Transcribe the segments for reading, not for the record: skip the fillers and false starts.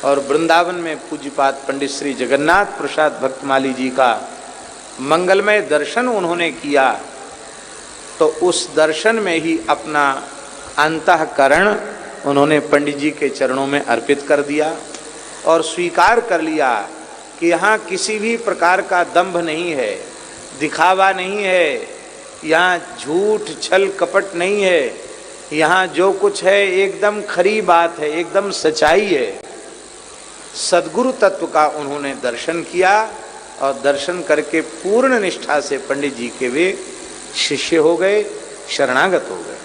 और वृंदावन में पूज्यपाद पंडित श्री जगन्नाथ प्रसाद भक्तमाली जी का मंगलमय दर्शन उन्होंने किया, तो उस दर्शन में ही अपना अंतःकरण उन्होंने पंडित जी के चरणों में अर्पित कर दिया और स्वीकार कर लिया कि यहाँ किसी भी प्रकार का दंभ नहीं है, दिखावा नहीं है, यहाँ झूठ छल कपट नहीं है, यहाँ जो कुछ है एकदम खरी बात है, एकदम सच्चाई है। सद्गुरु तत्व का उन्होंने दर्शन किया और दर्शन करके पूर्ण निष्ठा से पंडित जी के वे शिष्य हो गए, शरणागत हो गए।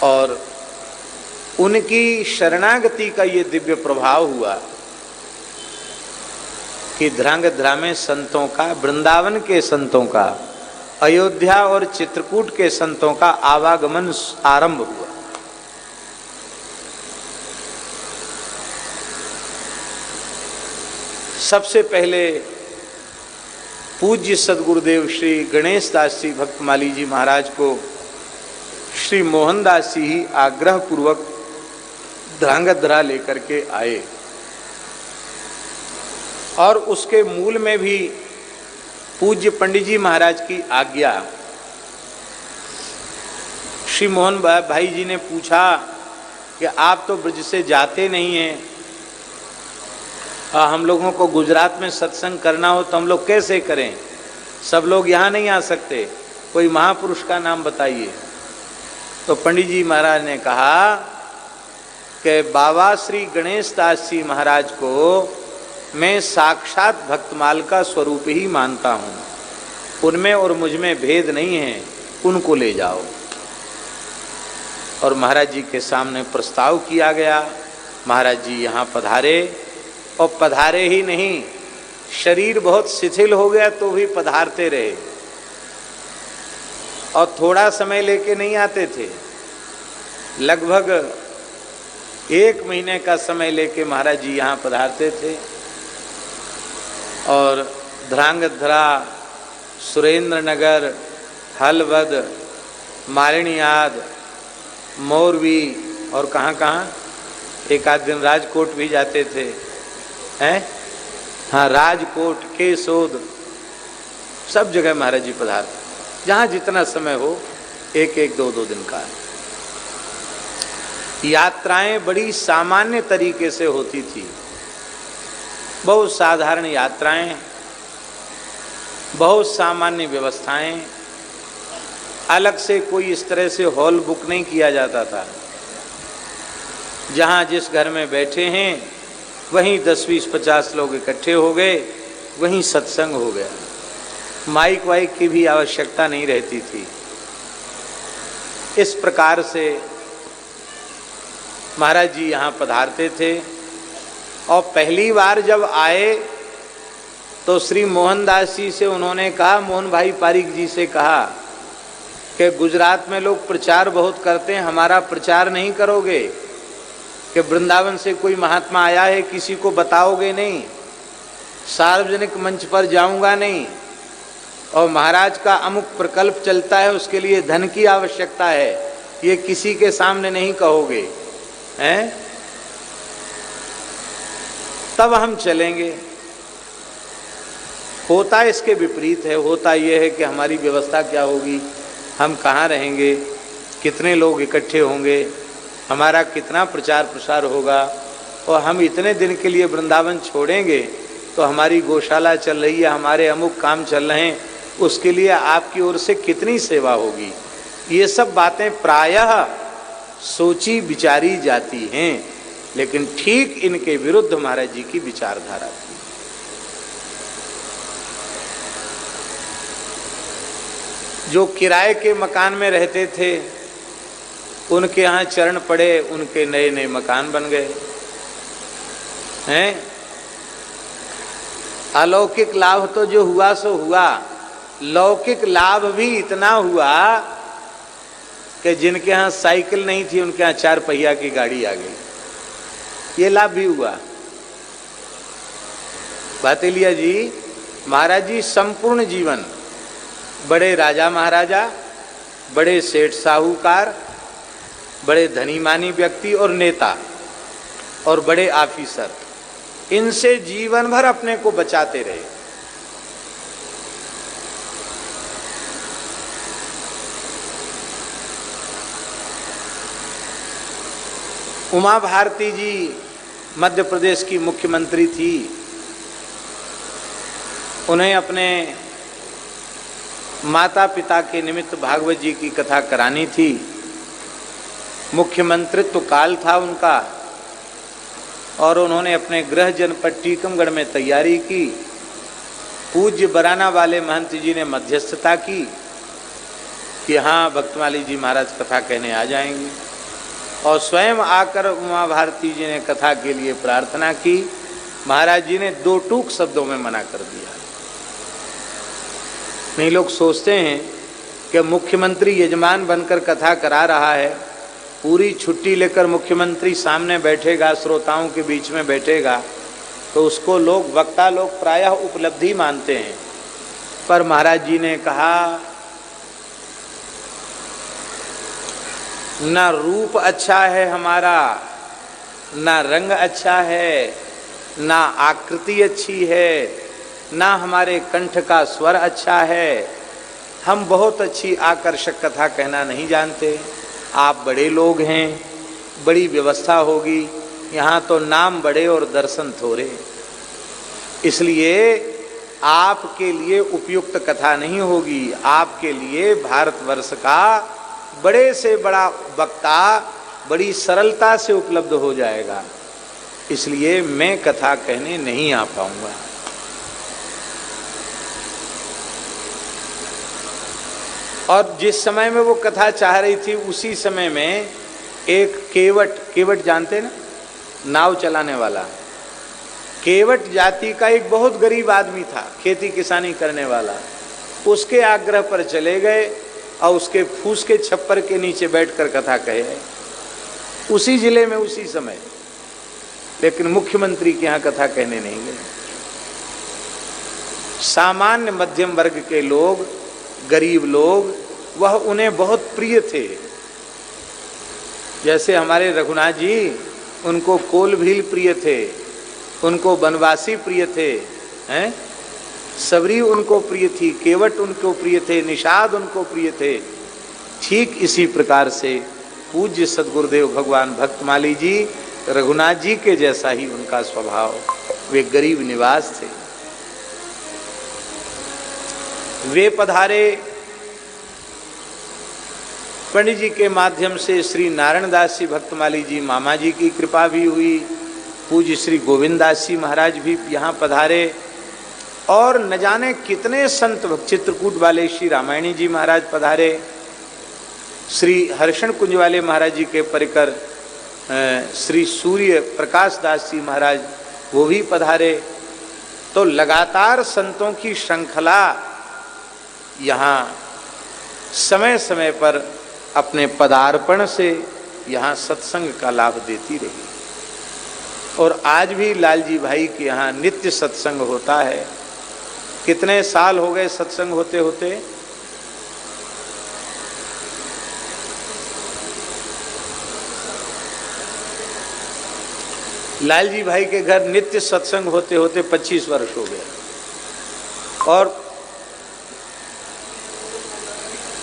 और उनकी शरणागति का ये दिव्य प्रभाव हुआ कि ध्रांगध्रा में संतों का, वृंदावन के संतों का, अयोध्या और चित्रकूट के संतों का आवागमन आरंभ हुआ। सबसे पहले पूज्य सद्गुरुदेव श्री गणेश दास जी भक्तमाली जी महाराज को श्री मोहनदास जी ही आग्रह पूर्वक ध्रांगध्रा लेकर के आए और उसके मूल में भी पूज्य पंडित जी महाराज की आज्ञा। श्री मोहन भाई जी ने पूछा कि आप तो ब्रज से जाते नहीं हैं, हम लोगों को गुजरात में सत्संग करना हो तो हम लोग कैसे करें, सब लोग यहाँ नहीं आ सकते, कोई महापुरुष का नाम बताइए। तो पंडित जी महाराज ने कहा कि बाबा श्री गणेश दास जी महाराज को मैं साक्षात भक्तमाल का स्वरूप ही मानता हूँ, उनमें और मुझ में भेद नहीं है, उनको ले जाओ। और महाराज जी के सामने प्रस्ताव किया गया। महाराज जी यहाँ पधारे और पधारे ही नहीं, शरीर बहुत शिथिल हो गया तो भी पधारते रहे और थोड़ा समय लेके नहीं आते थे, लगभग 1 महीने का समय लेके महाराज जी यहाँ पधारते थे। और ध्रांगध्रा, सुरेंद्र नगर, हलवद, मालिनियाद, मोरवी और कहाँ कहाँ, एक आध दिन राजकोट भी जाते थे, हैं? हाँ, राजकोट, केसोद, सब जगह महाराज जी पधारते, जहाँ जितना समय हो, 1-1, 2-2 दिन का। यात्राएं बड़ी सामान्य तरीके से होती थी, बहुत साधारण यात्राएं, बहुत सामान्य व्यवस्थाएं, अलग से कोई इस तरह से हॉल बुक नहीं किया जाता था। जहाँ जिस घर में बैठे हैं वहीं 10-20-50 लोग इकट्ठे हो गए, वहीं सत्संग हो गया। माइक वाइक की भी आवश्यकता नहीं रहती थी। इस प्रकार से महाराज जी यहाँ पधारते थे और पहली बार जब आए तो श्री मोहनदास जी से उन्होंने कहा, मोहन भाई पारिक जी से कहा कि गुजरात में लोग प्रचार बहुत करते हैं, हमारा प्रचार नहीं करोगे कि वृंदावन से कोई महात्मा आया है, किसी को बताओगे नहीं, सार्वजनिक मंच पर जाऊंगा नहीं, और महाराज का अमुक प्रकल्प चलता है, उसके लिए धन की आवश्यकता है, ये किसी के सामने नहीं कहोगे, हैं? तब हम चलेंगे। होता इसके विपरीत है, होता यह है कि हमारी व्यवस्था क्या होगी, हम कहाँ रहेंगे, कितने लोग इकट्ठे होंगे, हमारा कितना प्रचार प्रसार होगा, और हम इतने दिन के लिए वृंदावन छोड़ेंगे तो हमारी गौशाला चल रही है, हमारे अमुक काम चल रहे हैं, उसके लिए आपकी ओर से कितनी सेवा होगी। ये सब बातें प्रायः सोची विचारी जाती हैं, लेकिन ठीक इनके विरुद्ध महाराज जी की विचारधारा थी। जो किराए के मकान में रहते थे उनके यहाँ चरण पड़े, उनके नए नए मकान बन गए हैं। अलौकिक लाभ तो जो हुआ सो हुआ, लौकिक लाभ भी इतना हुआ कि जिनके यहाँ साइकिल नहीं थी उनके यहाँ 4 पहिया की गाड़ी आ गई, ये लाभ भी हुआ। बातेलिया जी महाराज जी संपूर्ण जीवन बड़े राजा महाराजा, बड़े सेठ साहूकार बड़े धनी मानी व्यक्ति और नेता और बड़े ऑफिसर, इनसे जीवन भर अपने को बचाते रहे। उमा भारती जी मध्य प्रदेश की मुख्यमंत्री थी। उन्हें अपने माता पिता के निमित्त भागवत जी की कथा करानी थी। मुख्यमंत्रित्व काल था उनका और उन्होंने अपने गृह जनपद टीकमगढ़ में तैयारी की। पूज्य बराना वाले महंत जी ने मध्यस्थता की कि हाँ, भक्तमाली जी महाराज कथा कहने आ जाएंगे, और स्वयं आकर उमा भारती जी ने कथा के लिए प्रार्थना की। महाराज जी ने 2 टूक शब्दों में मना कर दिया। नहीं, लोग सोचते हैं कि मुख्यमंत्री यजमान बनकर कथा करा रहा है, पूरी छुट्टी लेकर मुख्यमंत्री सामने बैठेगा, श्रोताओं के बीच में बैठेगा, तो उसको लोग, वक्ता लोग प्रायः उपलब्धि मानते हैं। पर महाराज जी ने कहा, ना रूप अच्छा है हमारा, ना रंग अच्छा है, ना आकृति अच्छी है, ना हमारे कंठ का स्वर अच्छा है, हम बहुत अच्छी आकर्षक कथा कहना नहीं जानते। आप बड़े लोग हैं, बड़ी व्यवस्था होगी, यहाँ तो नाम बड़े और दर्शन थोड़े, इसलिए आपके लिए उपयुक्त कथा नहीं होगी। आपके लिए भारतवर्ष का बड़े से बड़ा वक्ता बड़ी सरलता से उपलब्ध हो जाएगा, इसलिए मैं कथा कहने नहीं आ पाऊंगा। और जिस समय में वो कथा चाह रही थी, उसी समय में एक केवट जानते ना, नाव चलाने वाला, केवट जाति का एक बहुत गरीब आदमी था, खेती किसानी करने वाला। उसके आग्रह पर चले गए और उसके फूस के छप्पर के नीचे बैठकर कथा कहे, उसी जिले में उसी समय। लेकिन मुख्यमंत्री के यहाँ कथा कहने नहीं गए। सामान्य मध्यम वर्ग के लोग, गरीब लोग, वह उन्हें बहुत प्रिय थे। जैसे हमारे रघुनाथ जी, उनको कोलभील प्रिय थे, उनको बनवासी प्रिय थे, हैं? सबरी उनको प्रिय थी, केवट उनको प्रिय थे, निषाद उनको प्रिय थे। ठीक इसी प्रकार से पूज्य सद्गुरुदेव भगवान भक्तमाली जी, रघुनाथ जी के जैसा ही उनका स्वभाव, वे गरीब निवास थे। वे पधारे, पंडित जी के माध्यम से श्री नारायण दास जी भक्तमाली जी मामा जी की कृपा भी हुई। पूज्य श्री गोविंद दास जी महाराज भी यहाँ पधारे, और न जाने कितने संत, चित्रकूट वाले श्री रामायणी जी महाराज पधारे, श्री हर्षण कुंज वाले महाराज जी के परिकर श्री सूर्य प्रकाश दास जी महाराज वो भी पधारे। तो लगातार संतों की श्रृंखला यहाँ समय समय पर अपने पदार्पण से यहाँ सत्संग का लाभ देती रही। और आज भी लालजी भाई के यहाँ नित्य सत्संग होता है। कितने साल हो गए सत्संग होते होते? लालजी भाई के घर नित्य सत्संग होते होते 25 वर्ष हो गए। और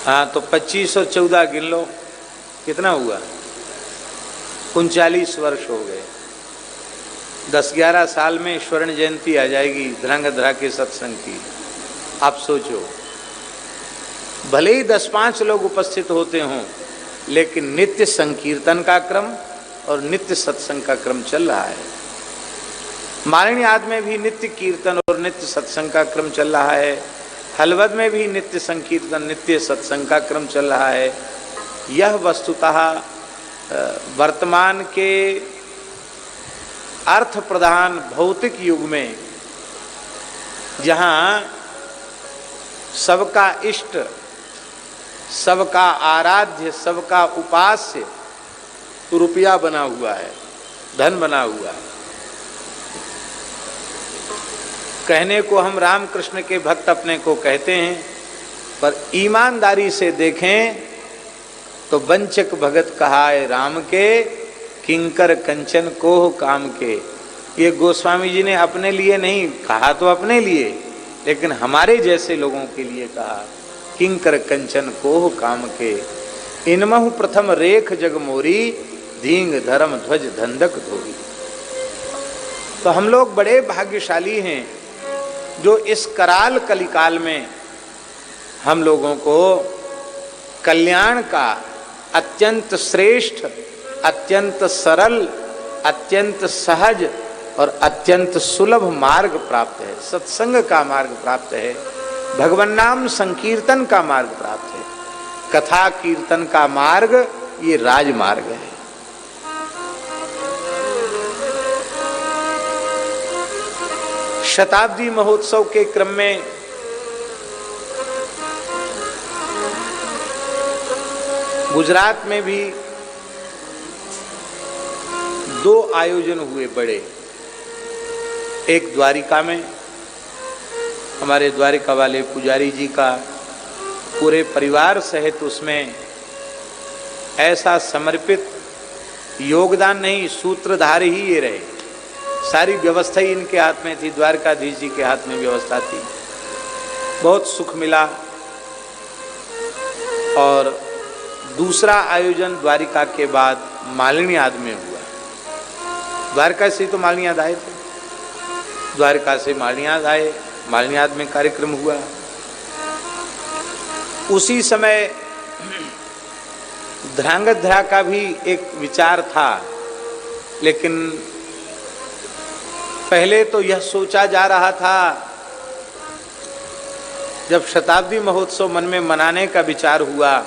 हाँ, तो 25 और 14 गिन लो, कितना हुआ? 39 वर्ष हो गए। 10-11 साल में स्वर्ण जयंती आ जाएगी धरांगध्रा के सत्संग की। आप सोचो, भले ही 10-5 लोग उपस्थित होते हों, लेकिन नित्य संकीर्तन का क्रम और नित्य सत्संग का क्रम चल रहा है। मालिनी आदि में भी नित्य कीर्तन और नित्य सत्संग का क्रम चल रहा है। हलवद में भी नित्य संकीर्तन, नित्य सत्संग का क्रम चल रहा है। यह वस्तुतः वर्तमान के अर्थ प्रधान भौतिक युग में, जहाँ सबका इष्ट, सबका आराध्य, सबका उपास्य तो रुपया बना हुआ है, धन बना हुआ है। कहने को हम रामकृष्ण के भक्त अपने को कहते हैं, पर ईमानदारी से देखें तो वंचक भगत कहाय राम के, किंकर कंचन कोह काम के। ये गोस्वामी जी ने अपने लिए नहीं कहा, तो अपने लिए, लेकिन हमारे जैसे लोगों के लिए कहा, किंकर कंचन कोह काम के। इनमहु प्रथम रेख जगमोरी, धींग धर्म ध्वज धंधक धोरी। तो हम लोग बड़े भाग्यशाली हैं जो इस कराल कलिकाल में हम लोगों को कल्याण का अत्यंत श्रेष्ठ, अत्यंत सरल, अत्यंत सहज और अत्यंत सुलभ मार्ग प्राप्त है। सत्संग का मार्ग प्राप्त है, भगवान नाम संकीर्तन का मार्ग प्राप्त है, कथा कीर्तन का मार्ग ये राजमार्ग है। शताब्दी महोत्सव के क्रम में गुजरात में भी 2 आयोजन हुए बड़े। एक द्वारिका में, हमारे द्वारिका वाले पुजारी जी का पूरे परिवार सहित उसमें ऐसा समर्पित योगदान नहीं, सूत्रधार ही ये रहे। सारी व्यवस्था ही इनके हाथ में थी, द्वारकाधीश जी के हाथ में व्यवस्था थी। बहुत सुख मिला। और दूसरा आयोजन द्वारिका के बाद मालिन्याद में हुआ। द्वारका से तो मालिन्याद आए थे, द्वारका से मालिन्याद आए, मालिन्याद में कार्यक्रम हुआ। उसी समय ध्रांगध्रा का भी एक विचार था, लेकिन पहले तो यह सोचा जा रहा था, जब शताब्दी महोत्सव मन में मनाने का विचार हुआ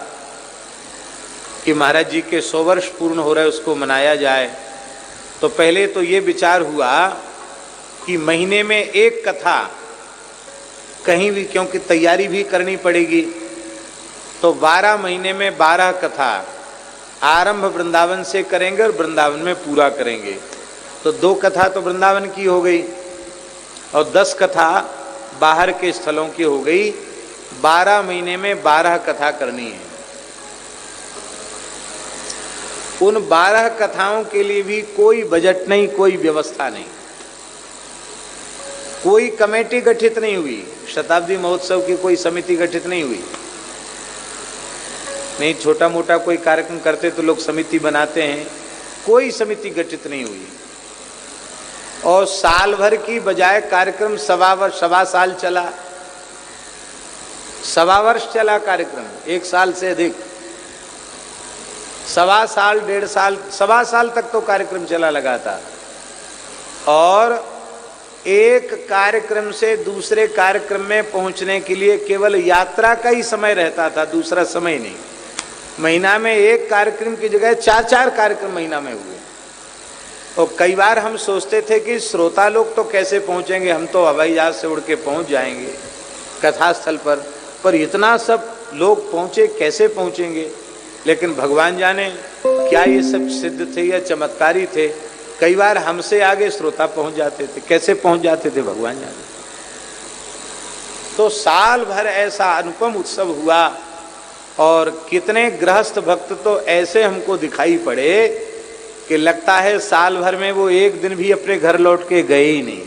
कि महाराज जी के 100 वर्ष पूर्ण हो रहे, उसको मनाया जाए, तो पहले तो ये विचार हुआ कि महीने में एक कथा कहीं भी, क्योंकि तैयारी भी करनी पड़ेगी, तो 12 महीने में 12 कथा आरंभ वृंदावन से करेंगे और वृंदावन में पूरा करेंगे। तो 2 कथा तो वृंदावन की हो गई और 10 कथा बाहर के स्थलों की हो गई। 12 महीने में 12 कथा करनी है। उन 12 कथाओं के लिए भी कोई बजट नहीं, कोई व्यवस्था नहीं, कोई कमेटी गठित नहीं हुई। शताब्दी महोत्सव की कोई समिति गठित नहीं हुई। नहीं, छोटा मोटा कोई कार्यक्रम करते तो लोग समिति बनाते हैं, कोई समिति गठित नहीं हुई। और साल भर की बजाय कार्यक्रम 1.25 साल चला, 1.25 वर्ष चला कार्यक्रम, 1 साल से अधिक, 1.25 साल, 1.5 साल, 1.25 साल तक तो कार्यक्रम चला लगातार। और एक कार्यक्रम से दूसरे कार्यक्रम में पहुंचने के लिए केवल यात्रा का ही समय रहता था, दूसरा समय नहीं। महीना में एक कार्यक्रम की जगह 4-4 कार्यक्रम महीना में हुए। और कई बार हम सोचते थे कि श्रोता लोग तो कैसे पहुंचेंगे, हम तो हवाई जहाज से उड़ के पहुंच जाएंगे कथा स्थल पर इतना सब लोग पहुंचे, कैसे पहुंचेंगे। लेकिन भगवान जाने क्या ये सब सिद्ध थे या चमत्कारी थे। कई बार हमसे आगे श्रोता पहुंच जाते थे, कैसे पहुंच जाते थे भगवान जाने। तो साल भर ऐसा अनुपम उत्सव हुआ और कितने गृहस्थ भक्त तो ऐसे हमको दिखाई पड़े कि लगता है साल भर में वो एक दिन भी अपने घर लौट के गए ही नहीं।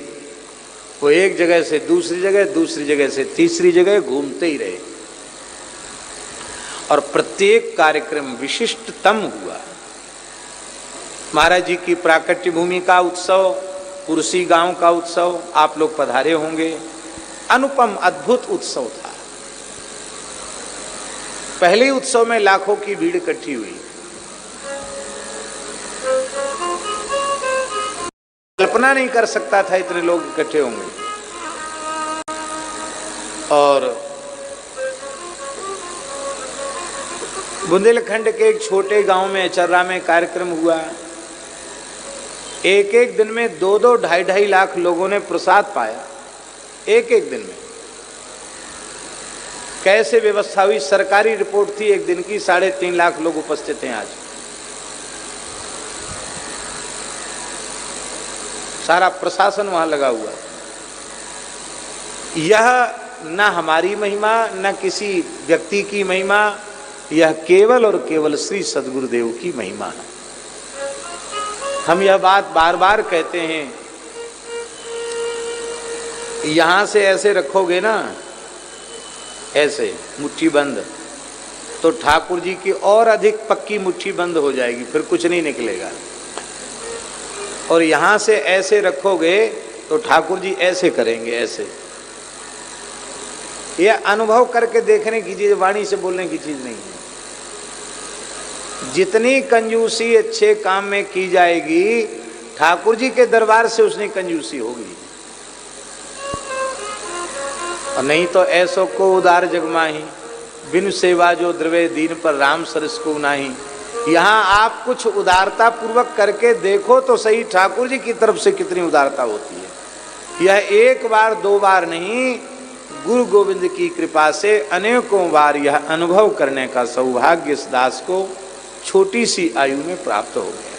वो एक जगह से दूसरी जगह, दूसरी जगह से तीसरी जगह घूमते ही रहे और प्रत्येक कार्यक्रम विशिष्टतम हुआ। महाराज जी की प्राकट्य भूमि का उत्सव, कुर्सी गांव का उत्सव, आप लोग पधारे होंगे। अनुपम अद्भुत उत्सव था। पहले उत्सव में लाखों की भीड़ इकट्ठी हुई। कल्पना नहीं कर सकता था इतने लोग इकट्ठे होंगे। और बुंदेलखंड के एक छोटे गांव में चर्रा में कार्यक्रम हुआ। एक एक दिन में 2-2, 2.5 लाख लोगों ने प्रसाद पाया एक एक दिन में। कैसे व्यवस्था हुई? सरकारी रिपोर्ट थी एक दिन की 3.5 लाख लोग उपस्थित हैं आज। सारा प्रशासन वहां लगा हुआ। यह न हमारी महिमा, न किसी व्यक्ति की महिमा, यह केवल और केवल श्री सद्गुरुदेव की महिमा है। हम यह बात बार बार कहते हैं, यहां से ऐसे रखोगे ना, ऐसे मुट्ठी बंद, तो ठाकुर जी की और अधिक पक्की मुट्ठी बंद हो जाएगी, फिर कुछ नहीं निकलेगा। और यहां से ऐसे रखोगे तो ठाकुर जी ऐसे करेंगे, ऐसे। यह अनुभव करके देखने की चीज, वाणी से बोलने की चीज नहीं है। जितनी कंजूसी अच्छे काम में की जाएगी, ठाकुर जी के दरबार से उसने कंजूसी होगी। और नहीं तो ऐसो को उदार जगमाही, बिन सेवा जो द्रवे दीन पर राम सरस को नाही। यहाँ आप कुछ उदारता पूर्वक करके देखो तो सही, ठाकुर जी की तरफ से कितनी उदारता होती है। यह एक बार दो बार नहीं, गुरु गोविंद की कृपा से अनेकों बार यह अनुभव करने का सौभाग्य इस दास को छोटी सी आयु में प्राप्त हो गया।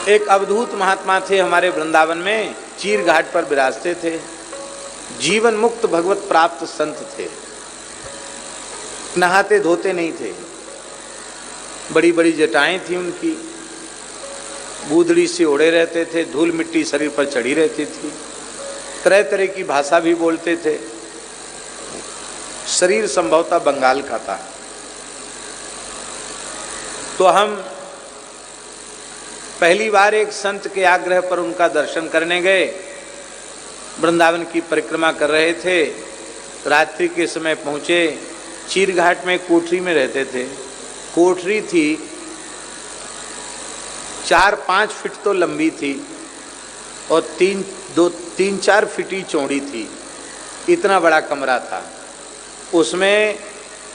एक अवधूत महात्मा थे हमारे वृंदावन में, चीर घाट पर विराजते थे, जीवन मुक्त भगवत प्राप्त संत थे। नहाते धोते नहीं थे, बड़ी बड़ी जटाएं थी उनकी, बूदड़ी से ओढ़े रहते थे, धूल मिट्टी शरीर पर चढ़ी रहती थी, तरह तरह की भाषा भी बोलते थे। शरीर संभवतः बंगाल का था। तो हम पहली बार एक संत के आग्रह पर उनका दर्शन करने गए। वृंदावन की परिक्रमा कर रहे थे, रात्रि के समय पहुंचे। चीरघाट में कोठरी में रहते थे। कोठरी थी 4-5 फीट तो लंबी थी और 3-4 फीट ही चौड़ी थी। इतना बड़ा कमरा था। उसमें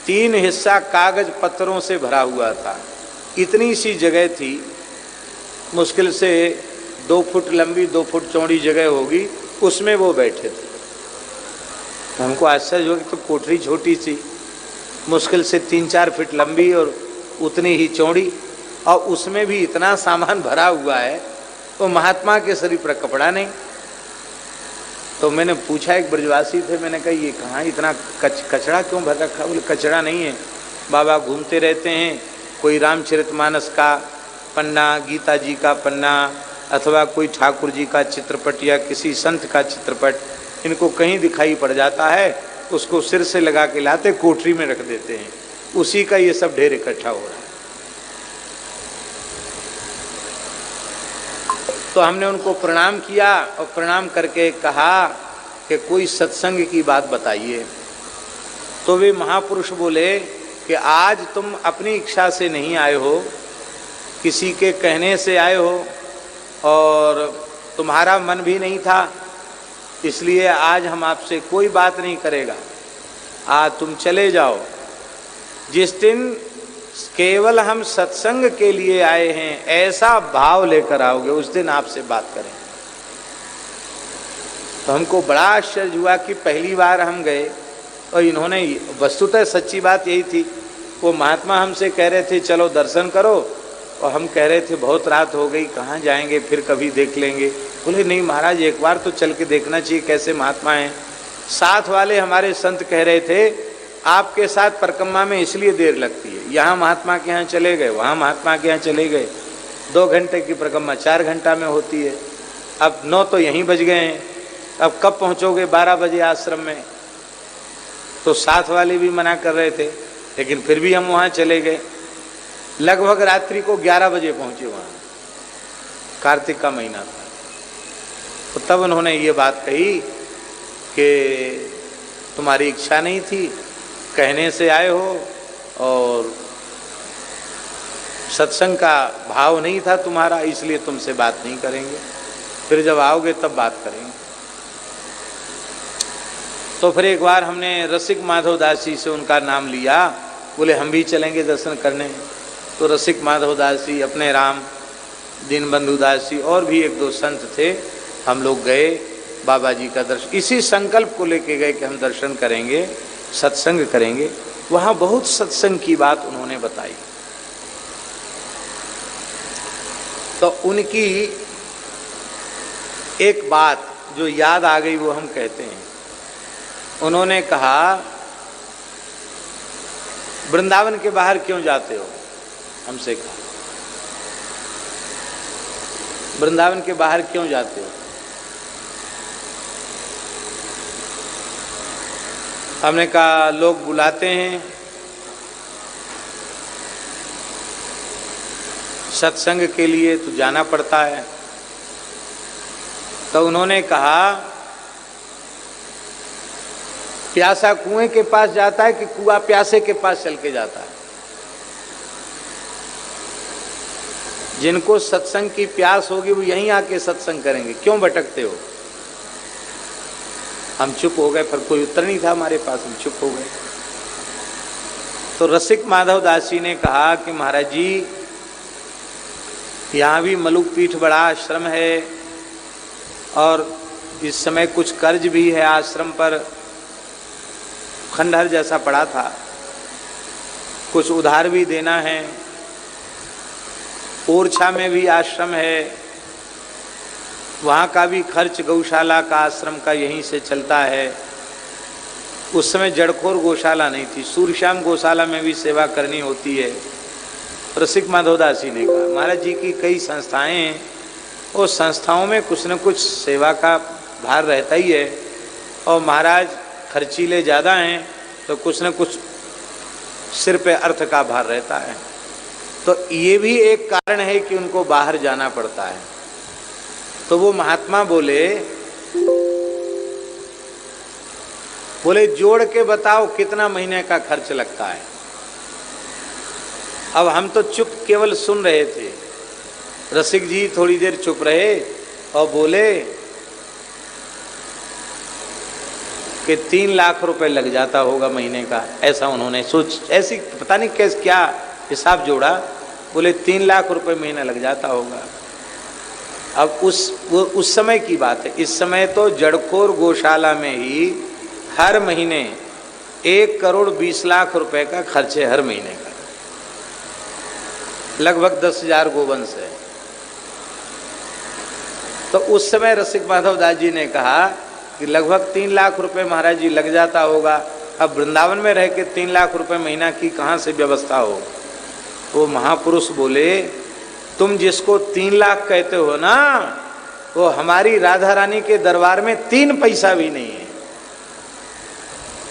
3 हिस्सा कागज पत्रों से भरा हुआ था। इतनी सी जगह थी, मुश्किल से 2 फुट लंबी 2 फुट चौड़ी जगह होगी, उसमें वो बैठे थे। हमको आश्चर्य हो कि तो कोठरी छोटी सी, मुश्किल से 3-4 फीट लंबी और उतनी ही चौड़ी, और उसमें भी इतना सामान भरा हुआ है। तो महात्मा के शरीर पर कपड़ा नहीं। तो मैंने पूछा, एक ब्रजवासी थे, मैंने कहा ये कहाँ इतना कचरा क्यों भर रखा? बोले कचरा नहीं है, बाबा घूमते रहते हैं, कोई रामचरितमानस का पन्ना, गीता जी का पन्ना, अथवा कोई ठाकुर जी का चित्रपट या किसी संत का चित्रपट इनको कहीं दिखाई पड़ जाता है, उसको सिर से लगा के लाते कोठरी में रख देते हैं, उसी का ये सब ढेर इकट्ठा हो रहा है। तो हमने उनको प्रणाम किया और प्रणाम करके कहा कि कोई सत्संग की बात बताइए। तो वे महापुरुष बोले कि आज तुम अपनी इच्छा से नहीं आए हो, किसी के कहने से आए हो, और तुम्हारा मन भी नहीं था, इसलिए आज हम आपसे कोई बात नहीं करेगा। आज तुम चले जाओ। जिस दिन केवल हम सत्संग के लिए आए हैं ऐसा भाव लेकर आओगे, उस दिन आपसे बात करेंगे। तो हमको बड़ा आश्चर्य हुआ कि पहली बार हम गए और इन्होंने, वस्तुतः सच्ची बात यही थी, वो महात्मा हमसे कह रहे थे चलो दर्शन करो, और हम कह रहे थे बहुत रात हो गई, कहाँ जाएंगे, फिर कभी देख लेंगे। बोले नहीं महाराज, एक बार तो चल के देखना चाहिए कैसे महात्मा हैं। साथ वाले हमारे संत कह रहे थे आपके साथ परिक्रमा में इसलिए देर लगती है, यहाँ महात्मा के यहाँ चले गए, वहाँ महात्मा के यहाँ चले गए, 2 घंटे की परिक्रमा 4 घंटा में होती है। अब 9 तो यहीं बज गए हैं, अब कब पहुँचोगे? 12 बजे आश्रम में। तो साथ वाले भी मना कर रहे थे, लेकिन फिर भी हम वहाँ चले गए। लगभग रात्रि को 11 बजे पहुँचे वहाँ, कार्तिक का महीना था। तो तब उन्होंने ये बात कही कि तुम्हारी इच्छा नहीं थी, कहने से आए हो, और सत्संग का भाव नहीं था तुम्हारा, इसलिए तुमसे बात नहीं करेंगे, फिर जब आओगे तब बात करेंगे। तो फिर एक बार हमने रसिक माधव दास जी से उनका नाम लिया, बोले हम भी चलेंगे दर्शन करने। तो रसिक माधव दास जी, अपने राम, दीनबंधु दास जी और भी 1-2 संत थे, हम लोग गए बाबा जी का दर्शन, इसी संकल्प को लेके गए कि हम दर्शन करेंगे, सत्संग करेंगे। वहाँ बहुत सत्संग की बात उन्होंने बताई। तो उनकी एक बात जो याद आ गई वो हम कहते हैं। उन्होंने कहा वृंदावन के बाहर क्यों जाते हो? हमसे कहा वृंदावन के बाहर क्यों जाते हो? हमने कहा लोग बुलाते हैं, सत्संग के लिए तो जाना पड़ता है। तो उन्होंने कहा प्यासा कुएं के पास जाता है कि कुआं प्यासे के पास चल के जाता है? जिनको सत्संग की प्यास होगी वो यहीं आके सत्संग करेंगे, क्यों भटकते हो? हम चुप हो गए, पर कोई उत्तर नहीं था हमारे पास, हम चुप हो गए। तो रसिक माधव दास जी ने कहा कि महाराज जी यहाँ भी मलुक पीठ बड़ा आश्रम है और इस समय कुछ कर्ज भी है आश्रम पर, खंडहर जैसा पड़ा था, कुछ उधार भी देना है। ओरछा में भी आश्रम है, वहाँ का भी खर्च गौशाला का आश्रम का यहीं से चलता है। उस समय जड़खोर गौशाला नहीं थी, सूर्यश्याम गौशाला में भी सेवा करनी होती है। रसिक माधवदास जी ने कहा महाराज जी की कई संस्थाएं हैं, और संस्थाओं में कुछ न कुछ सेवा का भार रहता ही है, और महाराज खर्चीले ज़्यादा हैं तो कुछ न कुछ सिर पे अर्थ का भार रहता है। तो ये भी एक कारण है कि उनको बाहर जाना पड़ता है। तो वो महात्मा बोले जोड़ के बताओ कितना महीने का खर्च लगता है। अब हम तो चुप केवल सुन रहे थे। रसिक जी थोड़ी देर चुप रहे और बोले कि 3 लाख रुपए लग जाता होगा महीने का, ऐसा उन्होंने ऐसी पता नहीं कैसे क्या हिसाब जोड़ा, बोले 3 लाख रुपए महीना लग जाता होगा। अब उस समय की बात है। इस समय तो जड़खोर गौशाला में ही हर महीने 1 करोड़ 20 लाख रुपए का खर्च है, हर महीने का, लगभग 10,000 गोवंश है। तो उस समय रसिक माधव दास जी ने कहा कि लगभग 3 लाख रुपए महाराज जी लग जाता होगा। अब वृंदावन में रह के 3 लाख रुपए महीना की कहाँ से व्यवस्था हो? वो महापुरुष बोले तुम जिसको 3 लाख कहते हो ना, वो हमारी राधा रानी के दरबार में 3 पैसा भी नहीं है।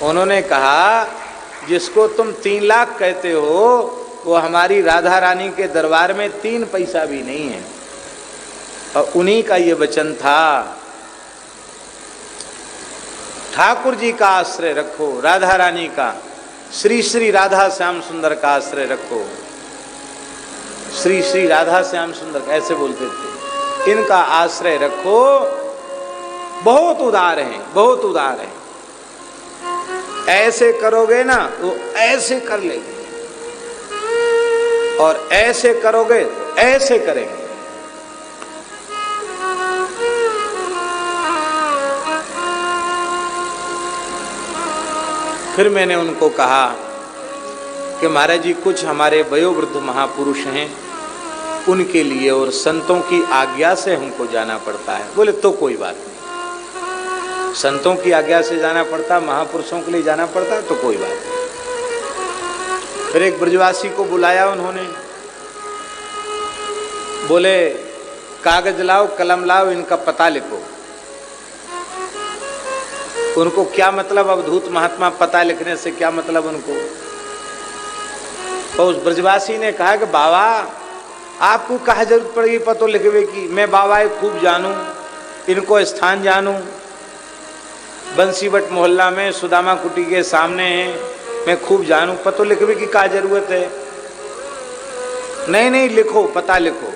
उन्होंने कहा जिसको तुम 3 लाख कहते हो वो हमारी राधा रानी के दरबार में 3 पैसा भी नहीं है। और उन्हीं का ये वचन था, ठाकुर जी का आश्रय रखो, राधा रानी का, श्री श्री राधा श्याम सुंदर का आश्रय रखो। श्री श्री राधा श्याम सुंदर ऐसे बोलते थे, इनका आश्रय रखो, बहुत उदार हैं, बहुत उदार हैं। ऐसे करोगे ना तो ऐसे कर लेंगे, और ऐसे करोगे तो ऐसे करेंगे। फिर मैंने उनको कहा कि महाराज जी कुछ हमारे वयोवृद्ध महापुरुष हैं, उनके लिए और संतों की आज्ञा से हमको जाना पड़ता है। बोले तो कोई बात नहीं, संतों की आज्ञा से जाना पड़ता, महापुरुषों के लिए जाना पड़ता है तो कोई बात नहीं। फिर एक ब्रजवासी को बुलाया उन्होंने, बोले कागज लाओ, कलम लाओ, इनका पता लिखो। उनको क्या मतलब, अवधूत महात्मा पता लिखने से क्या मतलब उनको? तो उस ब्रजवासी ने कहा कि बाबा आपको कहा जरूरत पड़ेगी पतो लिखवे की, मैं बाबा खूब जानूं, इनको स्थान जानूं, बंसीवट मोहल्ला में सुदामा कुटी के सामने है, मैं खूब जानूं, पतो लिखवे की क्या जरूरत है? नहीं नहीं लिखो, पता लिखो,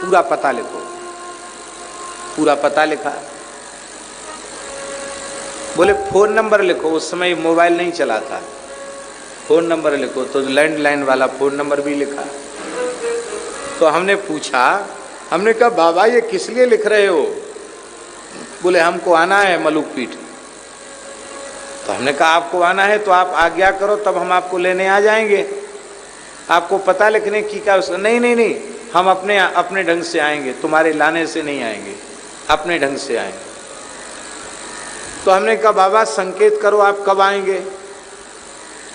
पूरा पता लिखो। पूरा पता लिखा। बोले फोन नंबर लिखो, उस समय मोबाइल नहीं चला था, फोन नंबर लिखो। तो लैंडलाइन वाला फोन नंबर भी लिखा। तो हमने पूछा, हमने कहा बाबा ये किस लिए लिख रहे हो? बोले हमको आना है मलुक पीठ। तो हमने कहा आपको आना है तो आप आज्ञा करो, तब हम आपको लेने आ जाएंगे। आपको पता लिखने की क्या? नहीं नहीं नहीं, हम अपने ढंग से आएंगे, तुम्हारे लाने से नहीं आएंगे, अपने ढंग से आएंगे। तो हमने कहा बाबा संकेत करो आप कब आएंगे।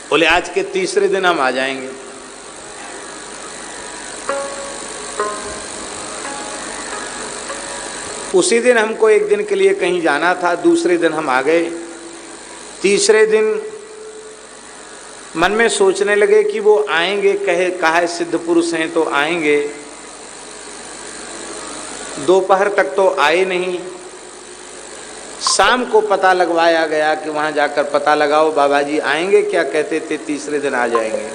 बोले आज के तीसरे दिन हम आ जाएंगे। उसी दिन हमको एक दिन के लिए कहीं जाना था, दूसरे दिन हम आ गए। तीसरे दिन मन में सोचने लगे कि वो आएंगे, कहा सिद्ध पुरुष हैं तो आएंगे। दोपहर तक तो आए नहीं। शाम को पता लगवाया गया कि वहां जाकर पता लगाओ बाबा जी आएंगे, क्या कहते थे तीसरे दिन आ जाएंगे।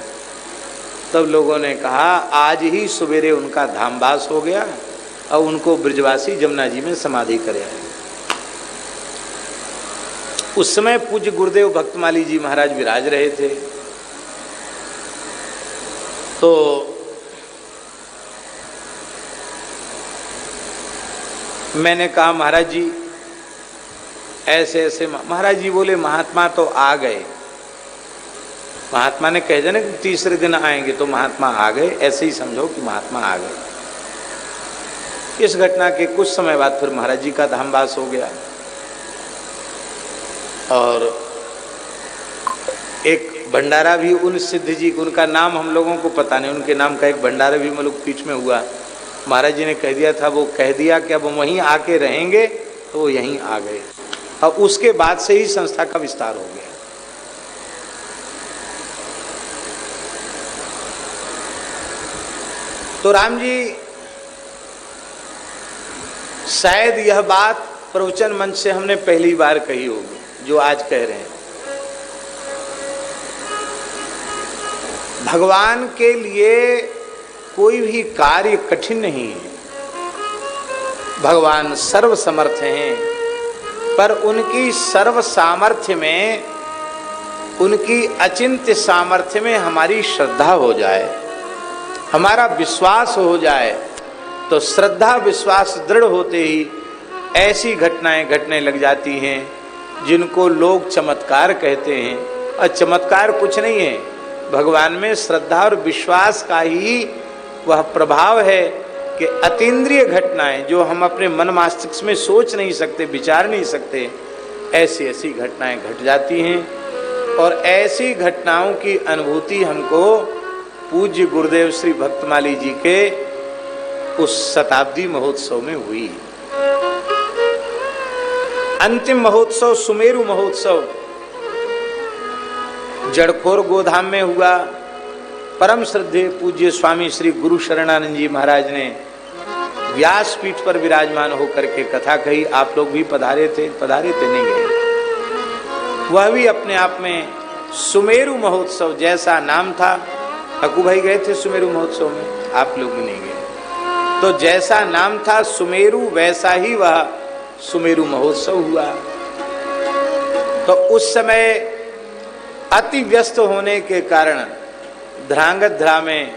तब लोगों ने कहा आज ही सवेरे उनका धामवास हो गया और उनको ब्रजवासी जमुना जी में समाधि करे आए। उस समय पूज्य गुरुदेव भक्तमाली जी महाराज विराज रहे थे। तो मैंने कहा महाराज जी ऐसे ऐसे। महाराज जी बोले महात्मा तो आ गए। महात्मा ने कह दिया ना कि तीसरे दिन आएंगे, तो महात्मा आ गए, ऐसे ही समझो कि महात्मा आ गए। इस घटना के कुछ समय बाद फिर महाराज जी का धामवास हो गया और एक भंडारा भी उन सिद्ध जी, उनका नाम हम लोगों को पता नहीं, उनके नाम का एक भंडारा भी मलुक पीठ में हुआ। महाराज जी ने कह दिया था, वो कह दिया कि अब वहीं आके रहेंगे, तो वो यहीं आ गए और उसके बाद से ही संस्था का विस्तार हो गया। तो राम जी शायद यह बात प्रवचन मंच से हमने पहली बार कही होगी जो आज कह रहे हैं। भगवान के लिए कोई भी कार्य कठिन नहीं है। भगवान सर्व समर्थ हैं, पर उनकी सर्व सामर्थ्य में, उनकी अचिंत्य सामर्थ्य में हमारी श्रद्धा हो जाए, हमारा विश्वास हो जाए, तो श्रद्धा विश्वास दृढ़ होते ही ऐसी घटनाएं घटने लग जाती हैं जिनको लोग चमत्कार कहते हैं। और चमत्कार कुछ नहीं है, भगवान में श्रद्धा और विश्वास का ही वह प्रभाव है कि अतीन्द्रिय घटनाएं जो हम अपने मन मस्तिष्क में सोच नहीं सकते, विचार नहीं सकते, ऐसी ऐसी घटनाएं घट जाती हैं। और ऐसी घटनाओं की अनुभूति हमको पूज्य गुरुदेव श्री भक्तमाली जी के उस शताब्दी महोत्सव में हुई। अंतिम महोत्सव सुमेरु महोत्सव जड़खोर गोधाम में हुआ। परम श्रद्धेय पूज्य स्वामी श्री गुरु शरणानंद जी महाराज ने व्यासपीठ पर विराजमान होकर के कथा कही। आप लोग भी पधारे थे नहीं गए। वह भी अपने आप में सुमेरु महोत्सव जैसा नाम था। हकू भाई गए थे सुमेरु महोत्सव में, आप लोग भी नहीं गए। तो जैसा नाम था सुमेरु, वैसा ही वह सुमेरु महोत्सव हुआ। तो उस समय अति व्यस्त होने के कारण ध्रांगध्रा में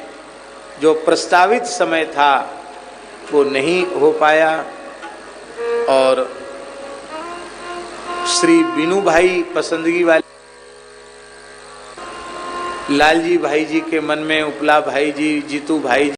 जो प्रस्तावित समय था वो नहीं हो पाया। और श्री बीनू भाई पसंदगी वाले लालजी भाई जी के मन में, उपला भाई जी, जीतू भाई जी